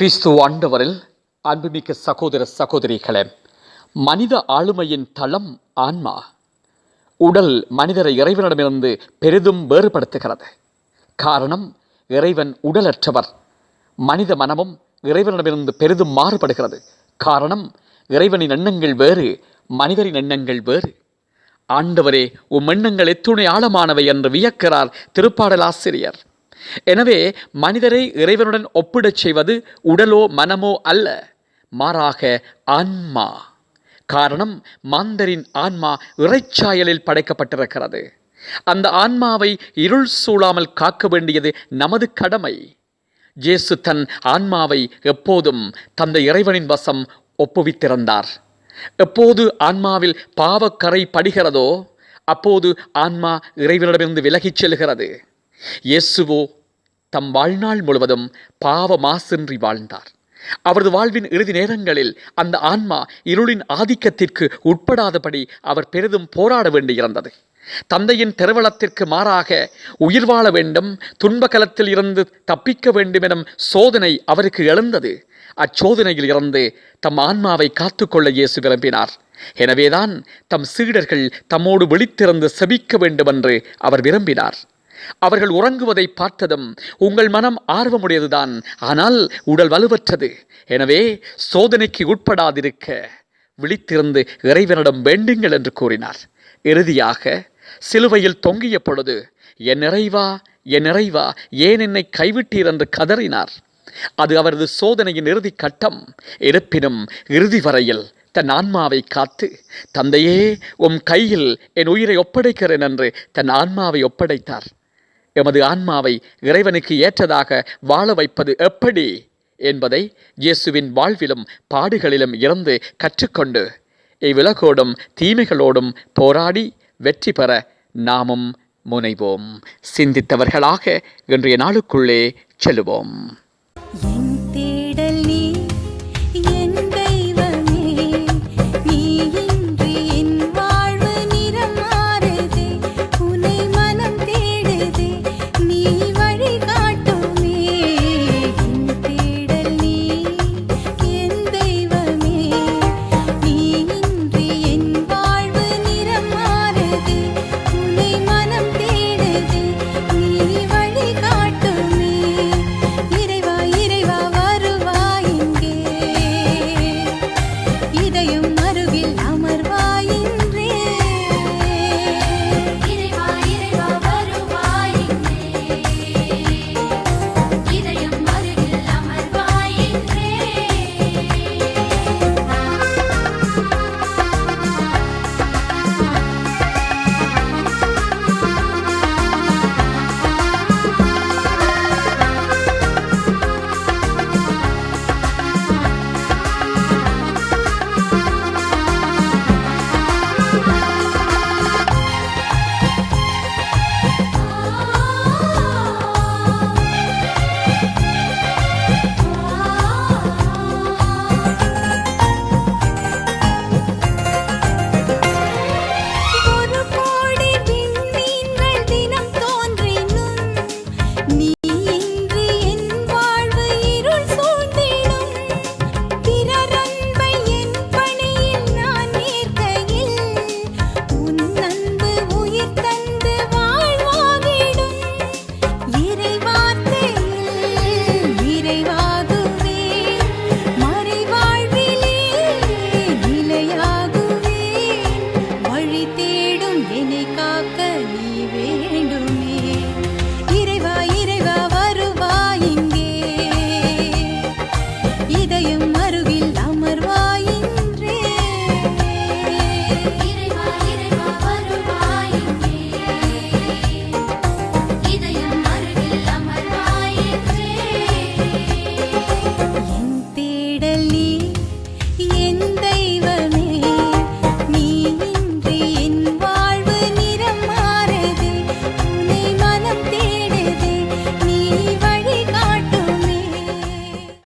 கிறிஸ்து ஆண்டவரில் அன்புமிக்க சகோதர சகோதரிகளே, மனித ஆளுமையின் தளம் ஆன்மா. உடல் மனிதரை இறைவனிடமிருந்து பெரிதும் வேறுபடுத்துகிறது. காரணம், இறைவன் உடலற்றவர். மனித மனமும் இறைவனிடமிருந்து பெரிதும் மாறுபடுகிறது. காரணம், இறைவனின் எண்ணங்கள் வேறு, மனிதரின் எண்ணங்கள் வேறு. ஆண்டவரே, உம் எண்ணங்கள் எத்துணை ஆழமானவை என்று வியக்கிறார் திருப்பாடல் ஆசிரியர். எனவே மனிதரை இறைவனுடன் ஒப்பிடச் செய்வது உடலோ மனமோ அல்ல, மாறாக ஆன்மா. காரணம், மாந்தரின் ஆன்மா இறைச்சாயலில் படைக்கப்பட்டிருக்கிறது. அந்த ஆன்மாவை இருள் சூழாமல் காக்க வேண்டியது நமது கடமை. இயேசு தன் ஆன்மாவை எப்போதும் தந்தை இறைவனின் வசம் ஒப்புவித்திருந்தார். எப்போது ஆன்மாவில் பாவக்கரை படிகிறதோ அப்போது ஆன்மா இறைவனிடமிருந்து விலகிச் செல்கிறது. இயேசுவோ தம் வாழ்நாள் முழுவதும் பாவ மாசின்றி வாழ்ந்தார். அவரது வாழ்வின் இறுதி நேரங்களில் அந்த ஆன்மா இருளின் ஆதிக்கத்திற்கு உட்படாதபடி அவர் பெரிதும் போராட வேண்டியிருந்தது. தந்தையின் திருவளத்திற்கு மாறாக உயிர் வாழ வேண்டும், துன்பகலத்தில் இருந்து தப்பிக்க வேண்டும் எனும் சோதனை அவருக்கு எழுந்தது. அச்சோதனையில் இருந்து தம் ஆன்மாவை காத்துக்கொள்ள இயேசு விரும்பினார். எனவேதான் தம் சீடர்கள் தம்மோடு விழித்திருந்து செபிக்க வேண்டும் என்று அவர் விரும்பினார். அவர்கள் உறங்குவதை பார்த்ததும், உங்கள் மனம் ஆர்வமுடையதுதான், ஆனால் உடல் வலுவற்றது. எனவே சோதனைக்கு உட்படாதிருக்க விழித்திருந்து இறைவனிடம் வேண்டுங்கள் என்று கூறினார். இறுதியாக சிலுவையில் தொங்கிய பொழுது, என் இறைவா, என் இறைவா, ஏன் என்னை கைவிட்டீர் என்று கதறினார். அது அவரது சோதனையின் இறுதி கட்டம். இருப்பினும் இறுதி வரையில் தன் ஆன்மாவை காத்து, தந்தையே, உம் கையில் என் உயிரை ஒப்படைக்கிறேன் என்று தன் ஆன்மாவை ஒப்படைத்தார். எமது ஆன்மாவை இறைவனுக்கு ஏற்றதாக வாழ வைப்பது எப்படி என்பதை இயேசுவின் வாழ்விலும் பாடுகளிலும் இருந்து கற்றுக்கொண்டு இவ்வுலகோடும் தீமைகளோடும் போராடி வெற்றி பெற நாமும் முனைவோம். சிந்தித்தவர்களாக இன்றைய நாளுக்குள்ளே செல்லுவோம். இதயம்